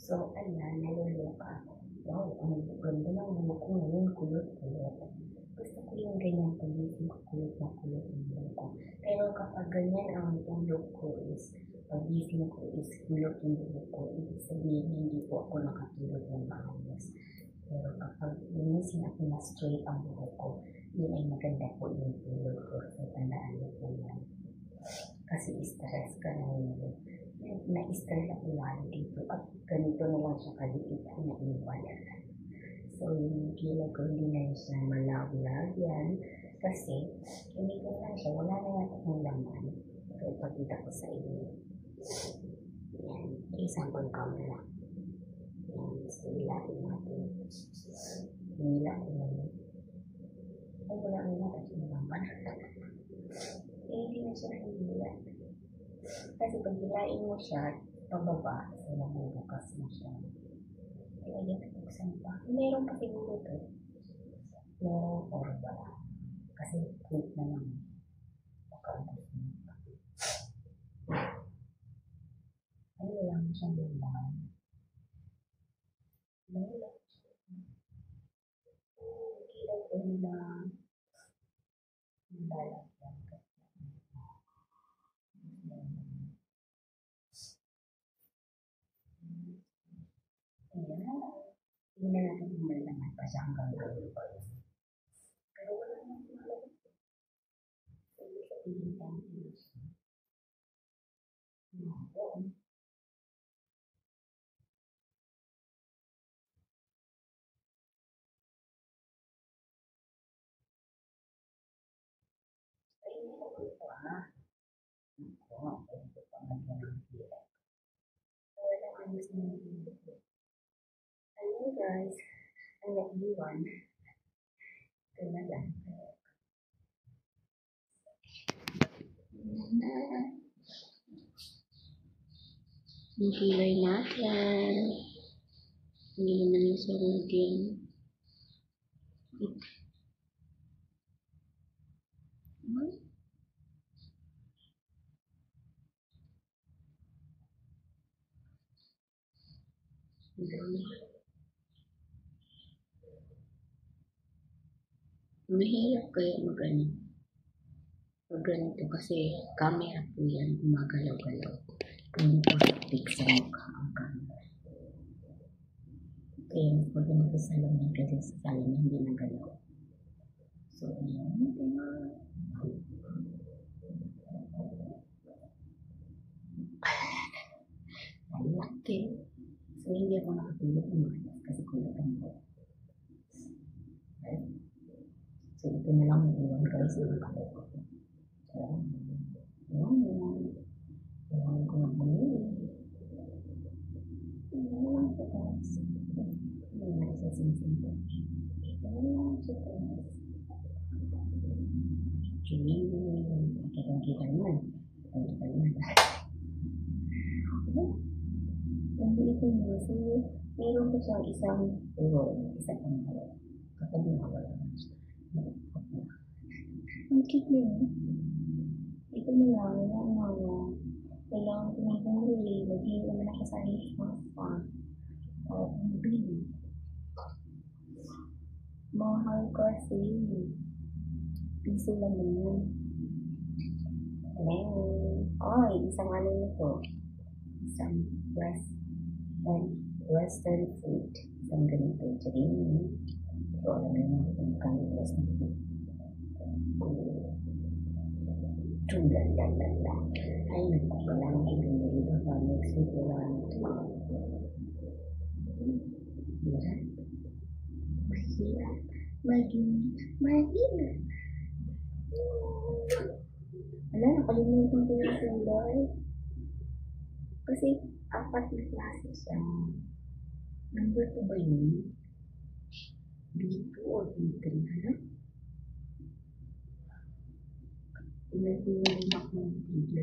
So, ayan, naluluka ako. Wow, ang ganda ng buhok ko ngayon, kulot-kulot. Gusto ko yung ganyan pagising ko, kulot na kulot yung buhok ko. Pero kapag ganyan ang tulog ko is, pagising ko is kulot yung buhok ko, ibig sabihin hindi po ako nakatulog ng maayos. Pero kapag gumising ako na straight ang buhok ko, yun ay maganda po yung tulog ko. So, tandaan niyo po yan. Kasi stress ka na ngayon. Na-stress ako lalo dito at ganito na lang siya kaliit ang naiwan. So, yung kilay ko hindi na siya malawlag yan kasi hindi ko na siya, wala na yata ng laman. So, ipakita ko sa inyo. Yan, isang camera. Yan, so ilahin natin. Nila ko naman. Ay, wala na yata yung laman. Hindi na siya nahihila. Kasi pag hilain mo siya, pababa, so mabubukas mo siya. Kaya yan, buksan pa. Meron pa siguro ito. Meron or wala. Kasi quick na lang. Pagkaubos mo pa. Ay, wala mo siyang laman. Wala siya. Kilay ko nila. Lalagyan ka. Ayan. Hindi na natin kung may laman pa siya hanggang gawin pa. Pero wala naman malaman. Hindi sa tingin tayo siya. Doon. Ay, hindi ko ito ito pa nga ng kilay. Wala ayos na yung kilay ko. Ayun guys, ang naiwan. Ito na lang. Yung kilay natin. Hindi naman yung sa lagyan. Mahirap kaya mag-ganito kasi camera po yan, gumagalaw-galaw. Kung po sa fix sa mukha ang camera. Kaya mas maganda sa salamin kasi sa salamin hindi nagalaw. So, ayan. Ang laki. So, hindi ako nakatulog ng malas kasi kulot ang buhok. So, ito na lang ang iwan guys ng buhok ko. So, ayan. Ayan ko na bumili. Ayan siya guys. Ayan sa singsing ko. Ayan siya guys. Kitang-kita naman. Kitang-kita naman. Ang dito niya. So, meron ko siyang isang isang kapag nawala na siya. Ang cute niya. Ito na lang. Kailangan ko na bumili. Magiging naman ako sa pa. Bili. Mahal kasi. Piso lang yan. Hello. Ay, isang ano nito. Isang western food. Isang ganito. Charing. So, alam mo kung kano western food. Tulalala. Ay, nagpapalang ko bumili ba next week wala nito. Hirap. Mahirap. Mahirap. Wala, nakalimutan ko yung kulay. Kasi 4 na klase siya. Number 2 ba yun? B2 or B3? Hala? Tingnan ko yung lock ng B3.